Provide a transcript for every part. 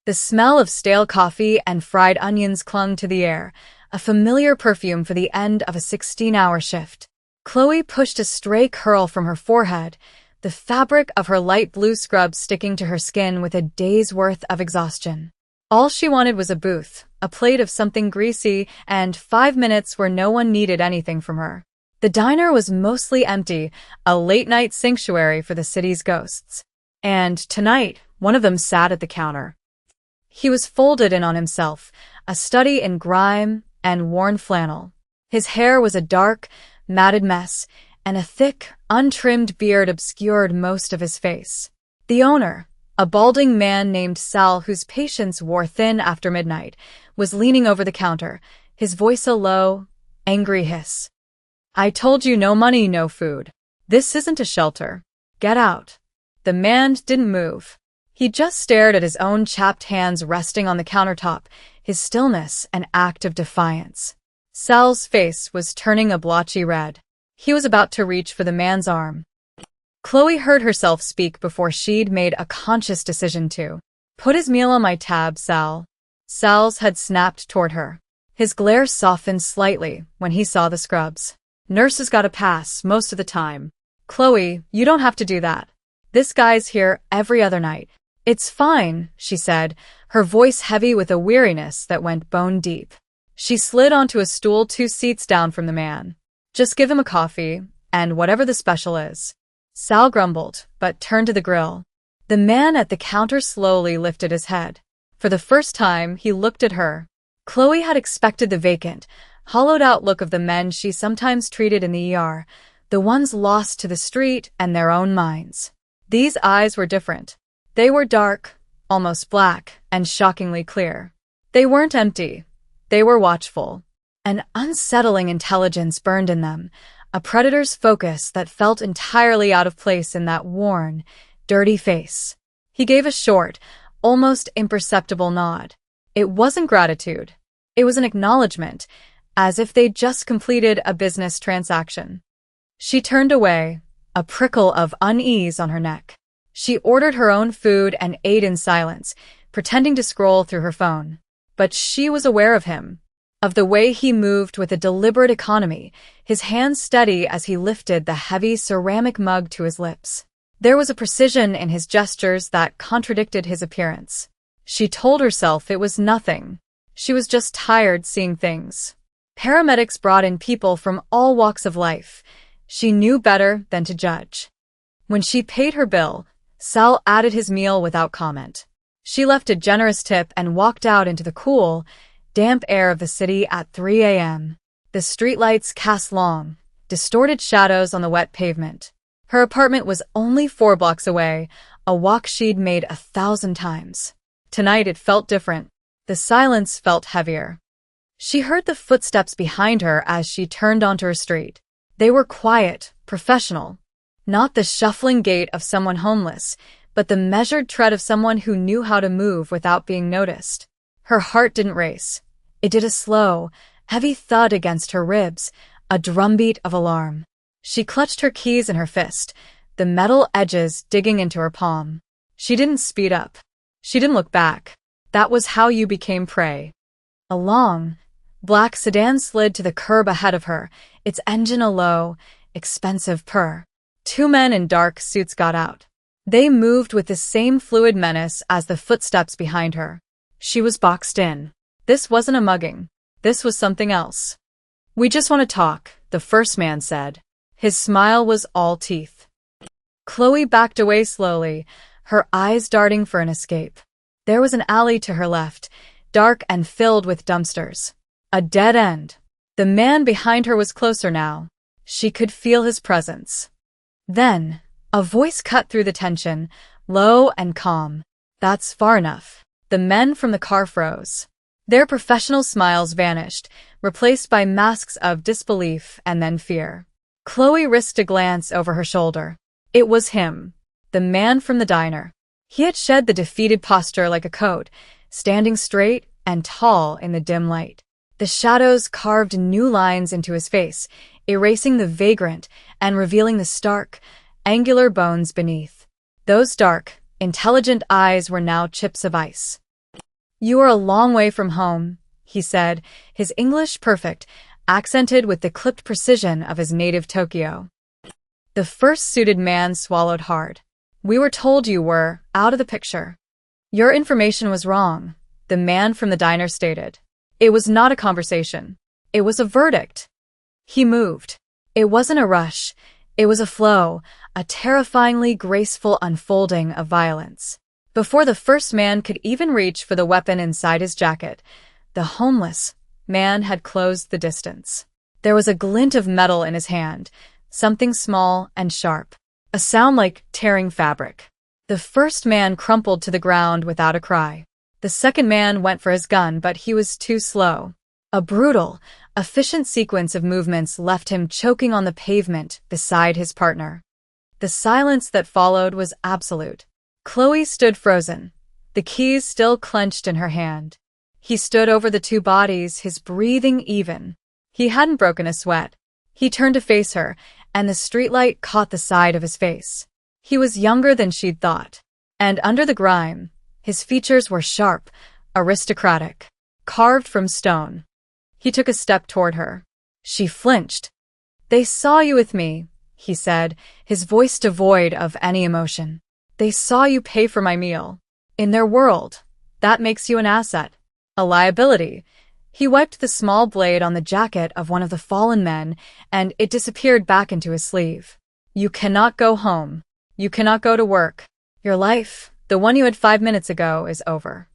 The smell of stale coffee and fried onions clung to the air, a familiar perfume for the end of a 16-hour shift. Chloe pushed a stray curl from her forehead, the fabric of her light blue scrub sticking to her skin with a day's worth of exhaustion. All she wanted was a booth, a plate of something greasy, and 5 minutes where no one needed anything from her. The diner was mostly empty, a late-night sanctuary for the city's ghosts. And tonight, one of them sat at the counter. He was folded in on himself, a study in grime and worn flannel. His hair was a dark, matted mess, and a thick, untrimmed beard obscured most of his face. The owner, a balding man named Sal whose patience wore thin after midnight, was leaning over the counter, his voice a low, angry hiss. "I told you no money, no food. This isn't a shelter. Get out." The man didn't move. He just stared at his own chapped hands resting on the countertop, his stillness an act of defiance. Sal's face was turning a blotchy red. He was about to reach for the man's arm. Chloe heard herself speak before she'd made a conscious decision to. "Put his meal on my tab, Sal." Sal's had snapped toward her. His glare softened slightly when he saw the scrubs. "Nurses got a pass most of the time. Chloe, you don't have to do that. This guy's here every other night." "It's fine," she said, her voice heavy with a weariness that went bone deep. She slid onto a stool 2 seats down from the man. "Just give him a coffee, and whatever the special is." Sal grumbled, but turned to the grill. The man at the counter slowly lifted his head. For the first time, he looked at her. Chloe had expected the vacant, hollowed-out look of the men she sometimes treated in the ER, the ones lost to the street and their own minds. These eyes were different. They were dark, almost black, and shockingly clear. They weren't empty. They were watchful. An unsettling intelligence burned in them, a predator's focus that felt entirely out of place in that worn, dirty face. He gave a short, almost imperceptible nod. It wasn't gratitude. It was an acknowledgement, as if they'd just completed a business transaction. She turned away, a prickle of unease on her neck. She ordered her own food and ate in silence, pretending to scroll through her phone. But she was aware of him, of the way he moved with a deliberate economy, his hands steady as he lifted the heavy ceramic mug to his lips. There was a precision in his gestures that contradicted his appearance. She told herself it was nothing. She was just tired seeing things. Paramedics brought in people from all walks of life. She knew better than to judge. When she paid her bill, Sal added his meal without comment. She left a generous tip and walked out into the cool, damp air of the city at 3 a.m. The streetlights cast long, distorted shadows on the wet pavement. Her apartment was only 4 blocks away, a walk she'd made 1,000 times. Tonight it felt different. The silence felt heavier. She heard the footsteps behind her as she turned onto her street. They were quiet, professional. Not the shuffling gait of someone homeless, but the measured tread of someone who knew how to move without being noticed. Her heart didn't race. It did a slow, heavy thud against her ribs, a drumbeat of alarm. She clutched her keys in her fist, the metal edges digging into her palm. She didn't speed up. She didn't look back. That was how you became prey. A long, black sedan slid to the curb ahead of her, its engine a low, expensive purr. 2 men in dark suits got out. They moved with the same fluid menace as the footsteps behind her. She was boxed in. This wasn't a mugging. This was something else. "We just want to talk," the first man said. His smile was all teeth. Chloe backed away slowly, her eyes darting for an escape. There was an alley to her left, dark and filled with dumpsters. A dead end. The man behind her was closer now. She could feel his presence. Then, a voice cut through the tension, low and calm. "That's far enough." The men from the car froze. Their professional smiles vanished, replaced by masks of disbelief and then fear. Chloe risked a glance over her shoulder. It was him, the man from the diner. He had shed the defeated posture like a coat, standing straight and tall in the dim light. The shadows carved new lines into his face, erasing the vagrant and revealing the stark, angular bones beneath. Those dark, intelligent eyes were now chips of ice. You are a long way from home, he said, his English perfect, accented with the clipped precision of his native Tokyo. The first suited man swallowed hard. We were told you were out of the picture. Your information was wrong, the man from the diner stated. It was not a conversation. It was a verdict. He moved. It wasn't a rush. It was a flow, a terrifyingly graceful unfolding of violence. Before the first man could even reach for the weapon inside his jacket, the homeless man had closed the distance. There was a glint of metal in his hand, something small and sharp, a sound like tearing fabric. The first man crumpled to the ground without a cry. The second man went for his gun, but he was too slow. A brutal, efficient sequence of movements left him choking on the pavement beside his partner. The silence that followed was absolute. Chloe stood frozen, the keys still clenched in her hand. He stood over the two bodies, his breathing even. He hadn't broken a sweat. He turned to face her, and the streetlight caught the side of his face. He was younger than she'd thought, and under the grime, his features were sharp, aristocratic, carved from stone. He took a step toward her. She flinched. They saw you with me, he said, his voice devoid of any emotion. They saw you pay for my meal. In their world, that makes you an asset, a liability. He wiped the small blade on the jacket of one of the fallen men, and it disappeared back into his sleeve. You cannot go home. You cannot go to work. Your life, the one you had 5 minutes ago, is over.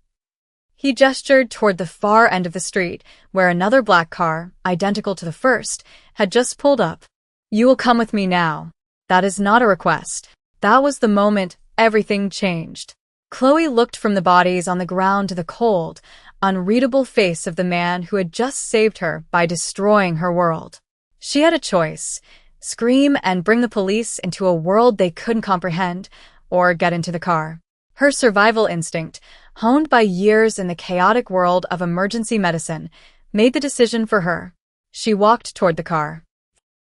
He gestured toward the far end of the street, where another black car, identical to the first, had just pulled up. You will come with me now. That is not a request. That was the moment everything changed. Chloe looked from the bodies on the ground to the cold, unreadable face of the man who had just saved her by destroying her world. She had a choice: scream and bring the police into a world they couldn't comprehend, or get into the car. Her survival instinct, honed by years in the chaotic world of emergency medicine, made the decision for her. She walked toward the car.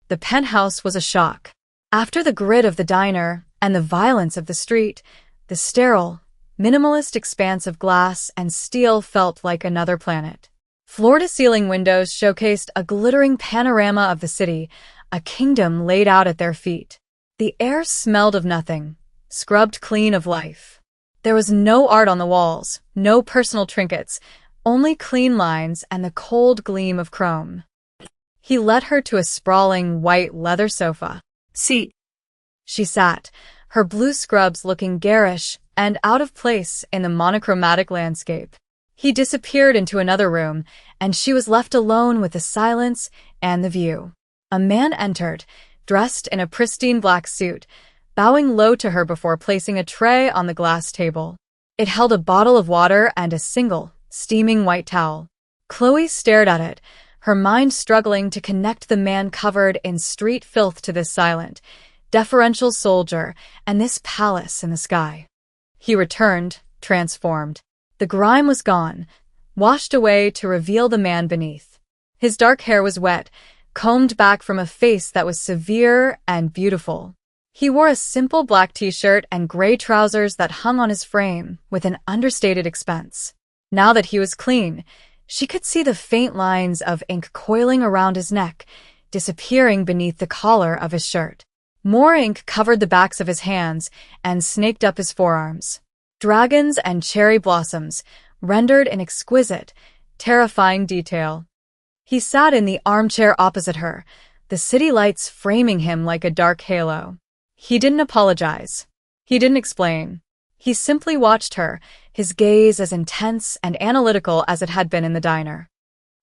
The penthouse was a shock. After the grit of the diner and the violence of the street, the sterile, minimalist expanse of glass and steel felt like another planet. Floor-to-ceiling windows showcased a glittering panorama of the city, a kingdom laid out at their feet. The air smelled of nothing, scrubbed clean of life. There was no art on the walls, no personal trinkets, only clean lines and the cold gleam of chrome. He led her to a sprawling white leather sofa. "Seat." She sat, her blue scrubs looking garish and out of place in the monochromatic landscape. He disappeared into another room, and she was left alone with the silence and the view. A man entered, dressed in a pristine black suit, bowing low to her before placing a tray on the glass table. It held a bottle of water and a single, steaming white towel. Chloe stared at it, her mind struggling to connect the man covered in street filth to this silent, deferential soldier and this palace in the sky. He returned, transformed. The grime was gone, washed away to reveal the man beneath. His dark hair was wet, combed back from a face that was severe and beautiful. He wore a simple black t-shirt and gray trousers that hung on his frame with an understated expense. Now that he was clean, she could see the faint lines of ink coiling around his neck, disappearing beneath the collar of his shirt. More ink covered the backs of his hands and snaked up his forearms. Dragons and cherry blossoms, rendered in exquisite, terrifying detail. He sat in the armchair opposite her, the city lights framing him like a dark halo. He didn't apologize. He didn't explain. He simply watched her, his gaze as intense and analytical as it had been in the diner.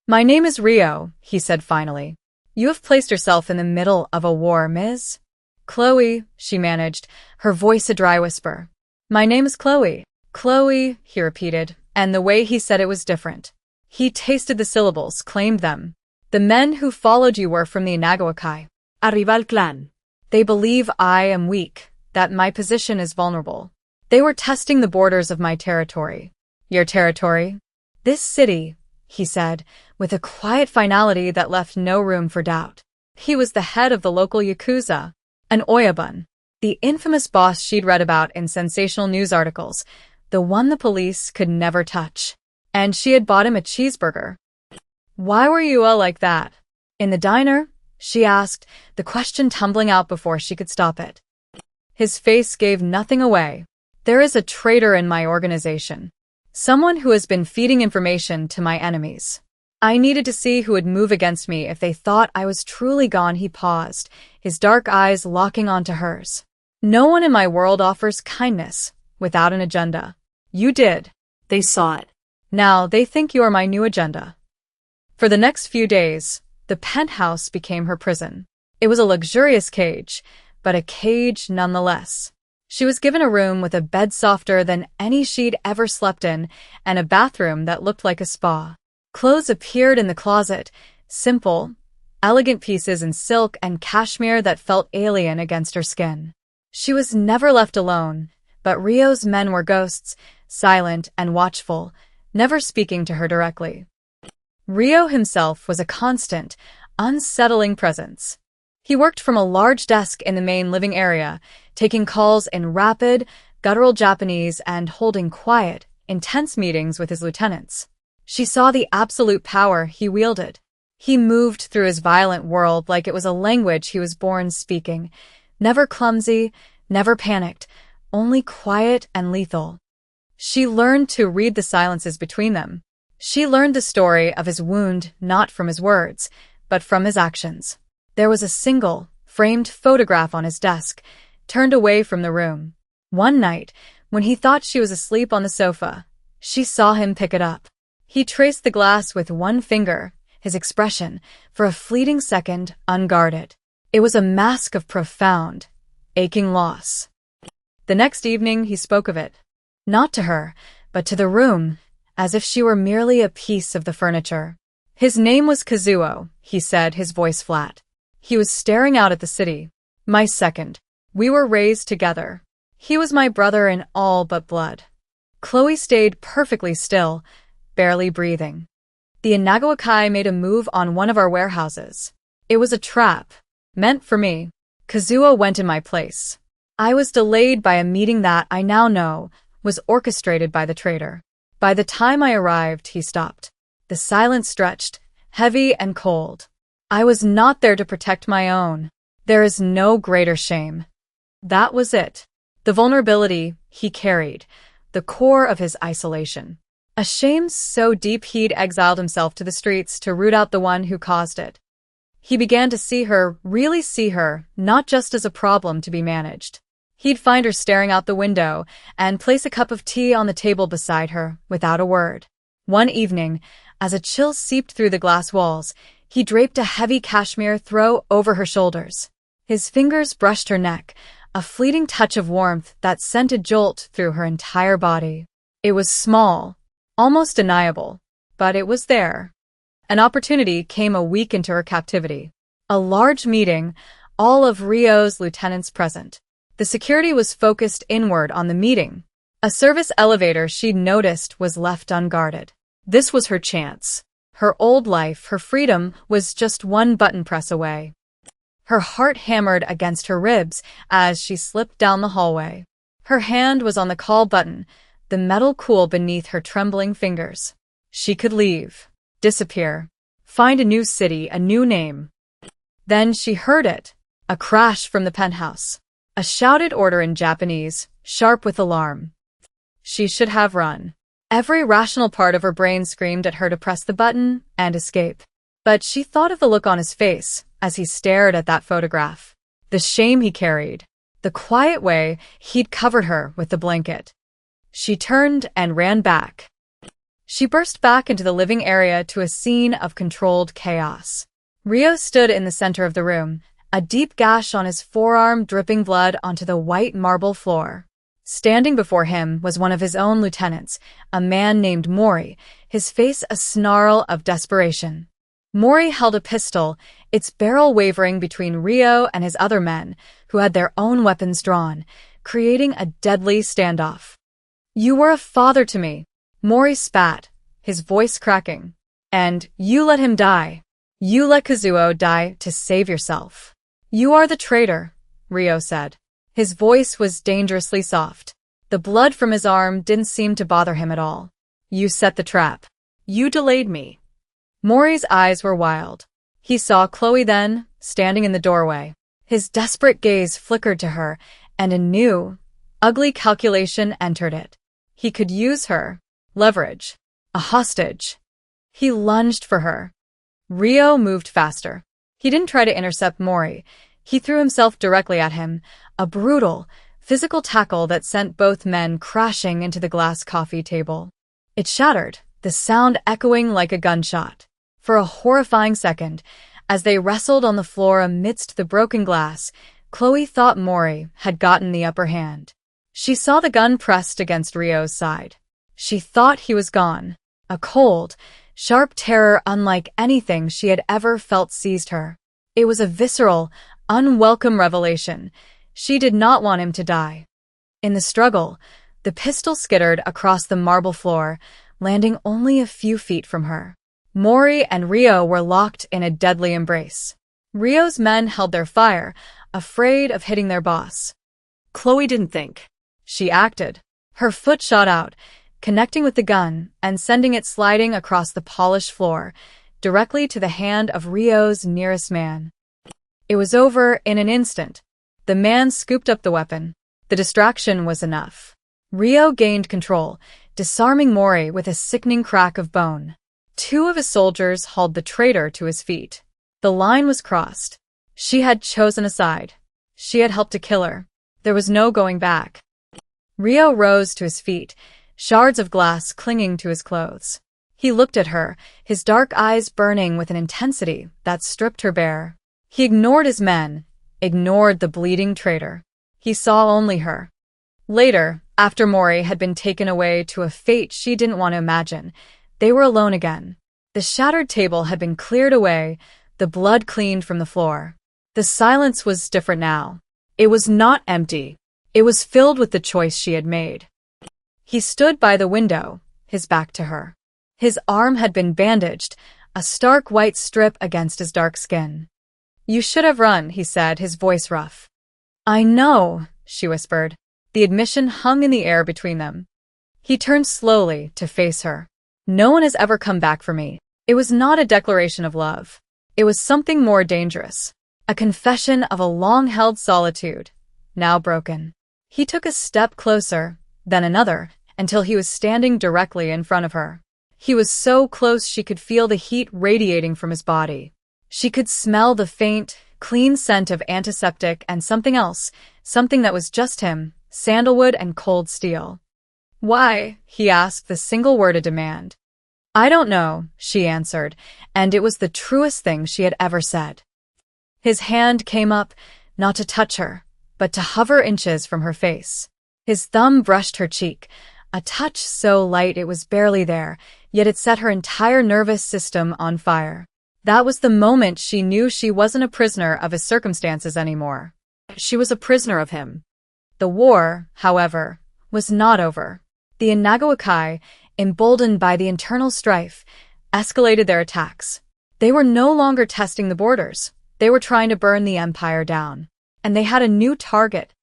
"My name is Rio," he said finally. "You have placed yourself in the middle of a war, Ms. Chloe," she managed, her voice a dry whisper. "My name is Chloe." "Chloe," he repeated, and the way he said it was different. He tasted the syllables, claimed them. "The men who followed you were from the Inagawakai. Arrival clan. They believe I am weak, that my position is vulnerable. They were testing the borders of my territory." "Your territory?" "This city," he said, with a quiet finality that left no room for doubt. He was the head of the local Yakuza, an Oyabun, the infamous boss she'd read about in sensational news articles, the one the police could never touch. and she had bought him a cheeseburger. "Why were you all like that?" "In the diner?" she asked, the question tumbling out before she could stop it. His face gave nothing away. "There is a traitor in my organization. Someone who has been feeding information to my enemies. I needed to see who would move against me if they thought I was truly gone." He paused, his dark eyes locking onto hers. "No one in my world offers kindness without an agenda. You did. They saw it. Now they think you are my new agenda." For the next few days, the penthouse became her prison. It was a luxurious cage, but a cage nonetheless. She was given a room with a bed softer than any she'd ever slept in and a bathroom that looked like a spa. Clothes appeared in the closet, simple, elegant pieces in silk and cashmere that felt alien against her skin. She was never left alone, but Rio's men were ghosts, silent and watchful, never speaking to her directly. Rio himself was a constant, unsettling presence. He worked from a large desk in the main living area, taking calls in rapid, guttural Japanese and holding quiet, intense meetings with his lieutenants. She saw the absolute power he wielded. He moved through his violent world like it was a language he was born speaking, never clumsy, never panicked, only quiet and lethal. She learned to read the silences between them. She learned the story of his wound not from his words, but from his actions. There was a single, framed photograph on his desk, turned away from the room. One night, when he thought she was asleep on the sofa, she saw him pick it up. He traced the glass with one finger, his expression, for a fleeting second, unguarded. It was a mask of profound, aching loss. The next evening, he spoke of it. Not to her, but to the room, as if she were merely a piece of the furniture. His name was Kazuo, he said, his voice flat. He was staring out at the city. My second. We were raised together. He was my brother in all but blood. Chloe stayed perfectly still, barely breathing. The Inagawakai made a move on one of our warehouses. It was a trap, meant for me. Kazuo went in my place. I was delayed by a meeting that, I now know, was orchestrated by the traitor. By the time I arrived, he stopped. The silence stretched, heavy and cold. I was not there to protect my own. There is no greater shame. That was it. The vulnerability he carried, the core of his isolation. A shame so deep he'd exiled himself to the streets to root out the one who caused it. He began to see her, really see her, not just as a problem to be managed. He'd find her staring out the window and place a cup of tea on the table beside her without a word. One evening, as a chill seeped through the glass walls, he draped a heavy cashmere throw over her shoulders. His fingers brushed her neck, a fleeting touch of warmth that sent a jolt through her entire body. It was small, almost deniable, but it was there. An opportunity came a week into her captivity. A large meeting, all of Rio's lieutenants present. The security was focused inward on the meeting. A service elevator she'd noticed was left unguarded. This was her chance. Her old life, her freedom, was just one button press away. Her heart hammered against her ribs as she slipped down the hallway. Her hand was on the call button, the metal cool beneath her trembling fingers. She could leave, disappear, find a new city, a new name. Then she heard it, a crash from the penthouse. A shouted order in Japanese, sharp with alarm. She should have run. Every rational part of her brain screamed at her to press the button and escape. But she thought of the look on his face as he stared at that photograph. The shame he carried. The quiet way he'd covered her with the blanket. She turned and ran back. She burst back into the living area to a scene of controlled chaos. Rio stood in the center of the room, a deep gash on his forearm dripping blood onto the white marble floor. Standing before him was one of his own lieutenants, a man named Mori, his face a snarl of desperation. Mori held a pistol, its barrel wavering between Rio and his other men, who had their own weapons drawn, creating a deadly standoff. You were a father to me, Mori spat, his voice cracking. And you let him die. You let Kazuo die to save yourself. You are the traitor, Rio said. His voice was dangerously soft. The blood from his arm didn't seem to bother him at all. You set the trap. You delayed me. Maury's eyes were wild. He saw Chloe then, standing in the doorway. His desperate gaze flickered to her, and a new, ugly calculation entered it. He could use her. Leverage. A hostage. He lunged for her. Rio moved faster. He didn't try to intercept Maury. He threw himself directly at him, a brutal, physical tackle that sent both men crashing into the glass coffee table. It shattered, the sound echoing like a gunshot. For a horrifying second, as they wrestled on the floor amidst the broken glass, Chloe thought Maury had gotten the upper hand. She saw the gun pressed against Rio's side. She thought he was gone. A cold, sharp terror unlike anything she had ever felt seized her. It was a visceral, unwelcome revelation. She did not want him to die. In the struggle, the pistol skittered across the marble floor, landing only a few feet from her. Maury and Rio were locked in a deadly embrace. Rio's men held their fire, afraid of hitting their boss. Chloe didn't think. She acted. Her foot shot out, connecting with the gun and sending it sliding across the polished floor, directly to the hand of Rio's nearest man. It was over in an instant. The man scooped up the weapon. The distraction was enough. Rio gained control, disarming Maury with a sickening crack of bone. Two of his soldiers hauled the traitor to his feet. The line was crossed. She had chosen a side. She had helped to kill her. There was no going back. Rio rose to his feet, shards of glass clinging to his clothes. He looked at her, his dark eyes burning with an intensity that stripped her bare. He ignored his men, ignored the bleeding traitor. He saw only her. Later, after Maury had been taken away to a fate she didn't want to imagine, they were alone again. The shattered table had been cleared away, the blood cleaned from the floor. The silence was different now. It was not empty. It was filled with the choice she had made. He stood by the window, his back to her. His arm had been bandaged, a stark white strip against his dark skin. You should have run, he said, his voice rough. I know, she whispered. The admission hung in the air between them. He turned slowly to face her. No one has ever come back for me. It was not a declaration of love. It was something more dangerous. A confession of a long-held solitude, now broken. He took a step closer, then another, until he was standing directly in front of her. He was so close she could feel the heat radiating from his body. She could smell the faint, clean scent of antiseptic and something else, something that was just him, sandalwood and cold steel. Why? He asked, the single word a demand. I don't know, she answered, and it was the truest thing she had ever said. His hand came up, not to touch her, but to hover inches from her face. His thumb brushed her cheek, a touch so light it was barely there, yet it set her entire nervous system on fire. That was the moment she knew she wasn't a prisoner of his circumstances anymore. She was a prisoner of him. The war, however, was not over. The Inagawakai, emboldened by the internal strife, escalated their attacks. They were no longer testing the borders. They were trying to burn the empire down. And they had a new target.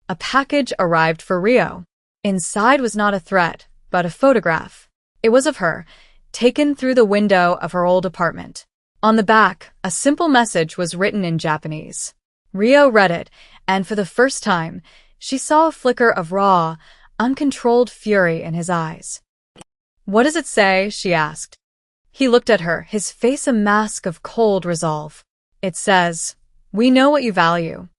A package arrived for Rio. Inside was not a threat, but a photograph. It was of her, taken through the window of her old apartment. On the back, a simple message was written in Japanese. Rio read it, and for the first time, she saw a flicker of raw, uncontrolled fury in his eyes. What does it say? She asked. He looked at her, his face a mask of cold resolve. It says, we know what you value.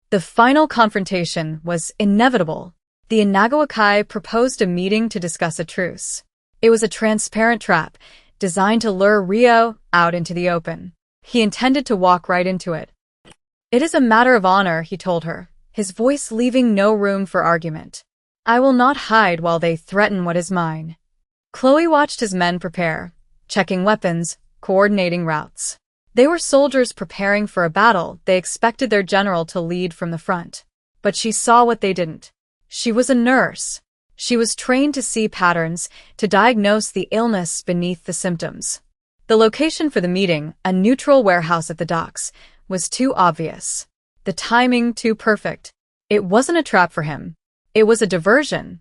The final confrontation was inevitable. The Inagawakai proposed a meeting to discuss a truce. It was a transparent trap, designed to lure Rio out into the open. He intended to walk right into it. It is a matter of honor, he told her, his voice leaving no room for argument. I will not hide while they threaten what is mine. Chloe watched his men prepare, checking weapons, coordinating routes. They were soldiers preparing for a battle they expected their general to lead from the front. But she saw what they didn't. She was a nurse. She was trained to see patterns, to diagnose the illness beneath the symptoms. The location for the meeting, a neutral warehouse at the docks, was too obvious. The timing too perfect. It wasn't a trap for him. It was a diversion.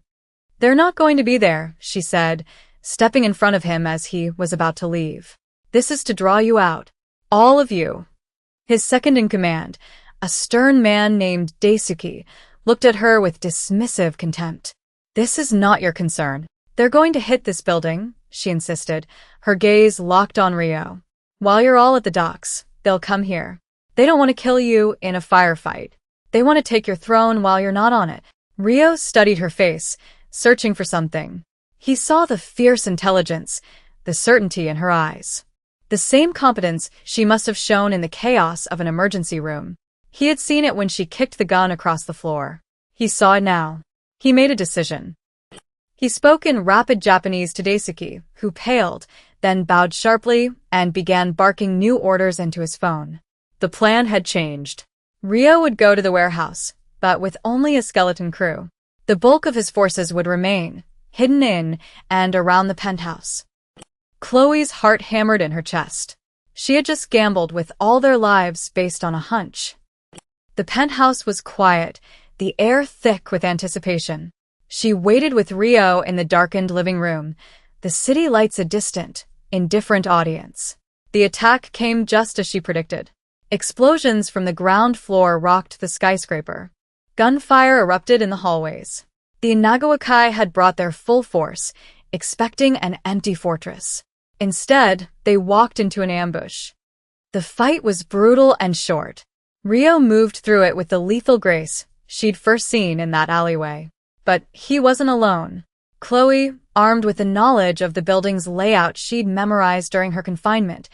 They're not going to be there, she said, stepping in front of him as he was about to leave. "This is to draw you out. All of you." His second-in-command, a stern man named Daisuke, looked at her with dismissive contempt. "This is not your concern. They're going to hit this building," she insisted, her gaze locked on Rio. "While you're all at the docks, they'll come here. They don't want to kill you in a firefight. They want to take your throne while you're not on it." Rio studied her face, searching for something. He saw the fierce intelligence, the certainty in her eyes. The same competence she must have shown in the chaos of an emergency room. He had seen it when she kicked the gun across the floor. He saw it now. He made a decision. He spoke in rapid Japanese to Daisuke, who paled, then bowed sharply and began barking new orders into his phone. The plan had changed. Rio would go to the warehouse, but with only a skeleton crew. The bulk of his forces would remain, hidden in and around the penthouse. Chloe's heart hammered in her chest. She had just gambled with all their lives based on a hunch. The penthouse was quiet, the air thick with anticipation. She waited with Rio in the darkened living room, the city lights a distant, indifferent audience. The attack came just as she predicted. Explosions from the ground floor rocked the skyscraper. Gunfire erupted in the hallways. The Nagawakai had brought their full force, expecting an empty fortress. Instead, they walked into an ambush. The fight was brutal and short. Rio moved through it with the lethal grace she'd first seen in that alleyway. But he wasn't alone. Chloe, armed with the knowledge of the building's layout she'd memorized during her confinement,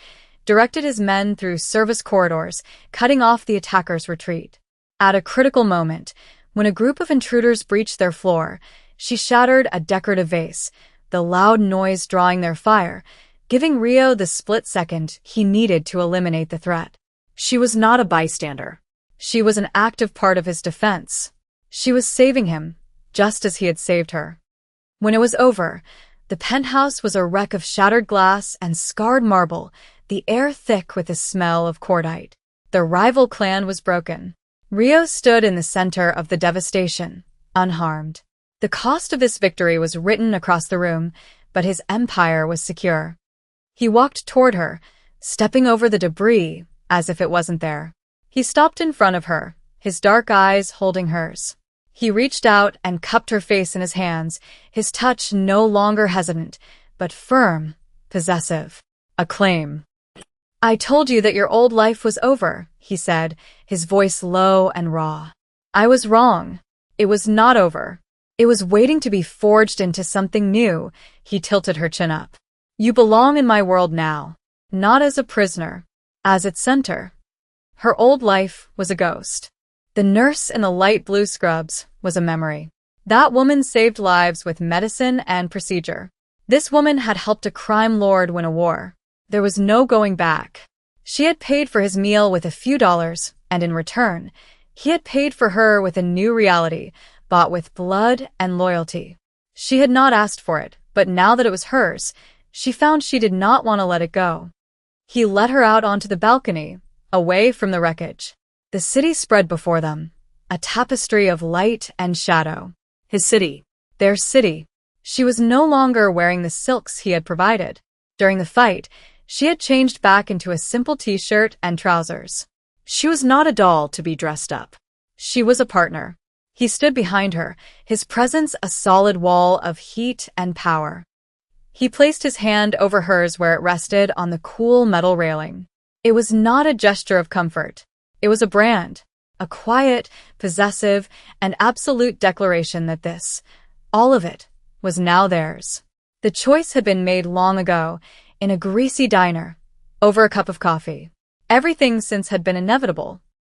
directed his men through service corridors, cutting off the attackers' retreat. At a critical moment, when a group of intruders breached their floor, she shattered a decorative vase, the loud noise drawing their fire, giving Rio the split second he needed to eliminate the threat. She was not a bystander. She was an active part of his defense. She was saving him, just as he had saved her. When it was over, the penthouse was a wreck of shattered glass and scarred marble, the air thick with the smell of cordite. The rival clan was broken. Rio stood in the center of the devastation, unharmed. The cost of this victory was written across the room, but his empire was secure. He walked toward her, stepping over the debris as if it wasn't there. He stopped in front of her, his dark eyes holding hers. He reached out and cupped her face in his hands, his touch no longer hesitant, but firm, possessive. A claim. "I told you that your old life was over," he said, his voice low and raw. "I was wrong. It was not over. It was waiting to be forged into something new." He tilted her chin up. "You belong in my world now, not as a prisoner, as its center." Her old life was a ghost. The nurse in the light blue scrubs was a memory. That woman saved lives with medicine and procedure. This woman had helped a crime lord win a war. There was no going back. She had paid for his meal with a few dollars, and in return, he had paid for her with a new reality, bought with blood and loyalty. She had not asked for it, but now that it was hers, she found she did not want to let it go. He led her out onto the balcony, away from the wreckage. The city spread before them, a tapestry of light and shadow. His city. Their city. She was no longer wearing the silks he had provided. During the fight, she had changed back into a simple t-shirt and trousers. She was not a doll to be dressed up. She was a partner. He stood behind her, his presence a solid wall of heat and power. He placed his hand over hers where it rested on the cool metal railing. It was not a gesture of comfort. It was a brand, a quiet, possessive, and absolute declaration that this, all of it, was now theirs. The choice had been made long ago, in a greasy diner, over a cup of coffee. Everything since had been inevitable,